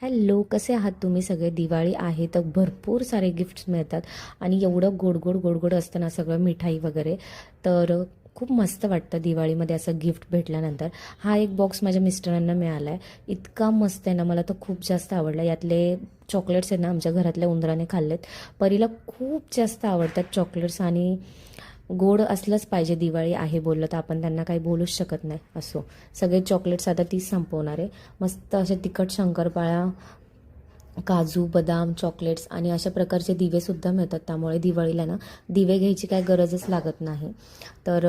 Hello, कसे आहात तुम्ही सगळे? दिवाळी आहे तर भरपूर सारे गिफ्ट्स मिळतात आणि एवढं गोड गोड गोड गोड असतं ना सगळं मिठाई वगैरे. तर खूप मस्त वाटतं दिवाळीमध्ये असं गिफ्ट भेटल्यानंतर. हा एक बॉक्स माझ्या मिस्टरांना मिळाला आहे. इतका मस्त आहे ना, मला तर खूप जास्त आवडला. यातले चॉकलेट्स आहेत ना, आमच्या घरातल्या उंदराने खाल्लेत. परीला खूप जास्त आवडतात चॉकलेट्स आणि गोड असलंच पाहिजे. दिवाळी आहे बोललं तर आपण त्यांना काही बोलूच शकत नाही. असो, सगळे चॉकलेट्स आता तीच संपवणार आहे. मस्त असे तिखट शंकरपाळ्या, काजू बदाम चॉकलेट्स आणि अशा प्रकारचे दिवेसुद्धा मिळतात. त्यामुळे दिवाळीला ना दिवे घ्यायची काय गरजच लागत नाही. तर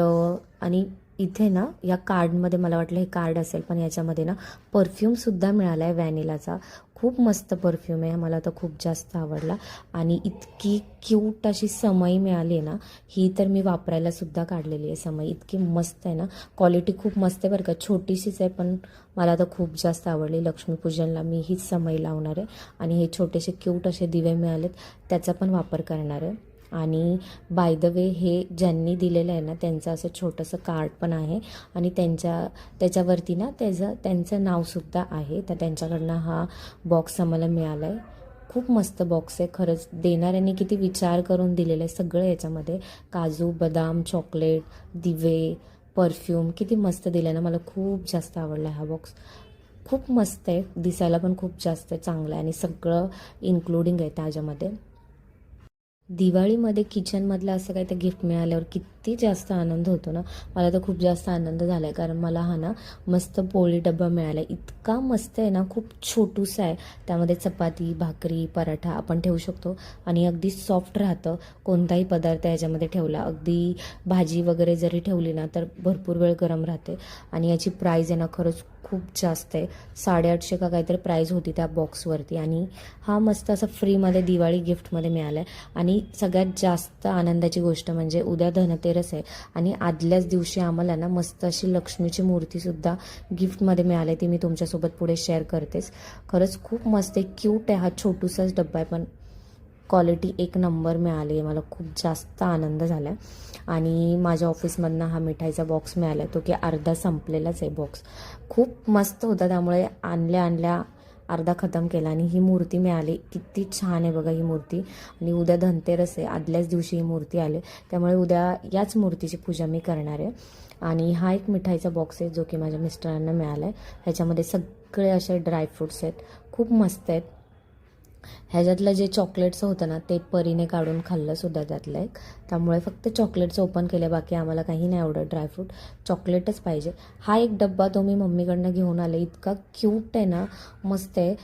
आणि इथे ना या कार्डमध्ये मला वाटलं हे कार्ड असेल, पण याच्यामध्ये ना परफ्यूमसुद्धा मिळाला आहे व्हॅनिलाचा. खूप मस्त परफ्यूम आहे, मला तर खूप जास्त आवडला. आणि इतकी क्यूट अशी समई मिळाली आहे ना, ही तर मी वापरायला सुद्धा काढलेली आहे समई. इतकी मस्त आहे ना, क्वालिटी खूप मस्त आहे बरं का. छोटीशीच आहे पण मला तर खूप जास्त आवडली. लक्ष्मीपूजनला मी हीच समई लावणार आहे आणि हे छोटेसे क्यूट असे दिवे मिळालेत त्याचा पण वापर करणार आहे. आणि बाय द वे हे ज्यांनी दिलेलं आहे ना त्यांचं असं छोटंसं कार्ड पण आहे आणि त्याच्यावरती ना त्यांचं नावसुद्धा आहे. तर त्यांच्याकडनं हा बॉक्स आम्हाला मिळाला आहे. खूप मस्त बॉक्स आहे खरंच. देणाऱ्यांनी किती विचार करून दिलेलं आहे सगळं. याच्यामध्ये काजू बदाम चॉकलेट दिवे परफ्यूम किती मस्त दिलं ना. मला खूप जास्त आवडला हा बॉक्स. खूप मस्त आहे, दिसायला पण खूप जास्त चांगलं आहे आणि सगळं इन्क्लुडिंग आहे त्याच्यामध्ये. दिवाळीमध्ये किचनमधलं असं काही तर गिफ्ट मिळाल्यावर किती जास्त आनंद होतो ना. मला तर खूप जास्त आनंद झाला आहे कारण मला हा ना मस्त पोळी डब्बा मिळाला आहे. इतका मस्त आहे ना, खूप छोटूसा आहे. त्यामध्ये चपाती भाकरी पराठा आपण ठेवू शकतो आणि अगदी सॉफ्ट राहतं. कोणताही पदार्थ याच्यामध्ये ठेवला, अगदी भाजी वगैरे जरी ठेवली ना तर भरपूर वेळ गरम राहते. आणि याची प्राईज आहे ना खरंच खूप जास्त आहे. 850 का काहीतरी प्राईज होती त्या बॉक्सवरती. आणि हा मस्त असं फ्रीमध्ये दिवाळी गिफ्टमध्ये मिळाला आहे. आणि सगळ्यात जास्त आनंदाची गोष्ट म्हणजे उद्या धनतेरस आहे आणि आदल्याच दिवशी आम्हाला ना मस्त अशी लक्ष्मीची मूर्तीसुद्धा गिफ्टमध्ये मिळाली. ती मी तुमच्यासोबत पुढे शेअर करतेच. खरंच खूप मस्त आहे, क्यूट आहे. हा छोटूसाच डब्बा आहे पण क्वालिटी एक नंबर मिळाली आहे. मला खूप जास्त आनंद झाला आहे. आणि माझ्या ऑफिसमधनं हा मिठाईचा बॉक्स मिळाला आहे, तो की अर्धा संपलेलाच आहे बॉक्स. खूप मस्त होता त्यामुळे आणल्या आणल्या अर्धा खतम केला. आणि ही मूर्ती मिळाली, किती छान आहे बघा ही मूर्ती. आणि उद्या धनतेरस आहे, आदल्याच दिवशी ही मूर्ती आली, त्यामुळे उद्या याच मूर्तीची पूजा मी करणार आहे. आणि हा एक मिठाईचा बॉक्स आहे जो की माझ्या मिस्टरांना मिळाला आहे. ह्याच्यामध्ये सगळे असे ड्रायफ्रूट्स आहेत, खूप मस्त आहेत. ह्याच्यातलं जे चॉकलेटचं होतं ना ते परीने काढून खाल्लंसुद्धा त्यातलं एक. त्यामुळे फक्त चॉकलेटचं ओपन केलं, बाकी आम्हाला काही नाही आवडत. ड्रायफ्रूट चॉकलेटच पाहिजे. हा एक डब्बा तो मी मम्मीकडनं घेऊन आले. इतका क्यूट आहे ना, मस्त आहे.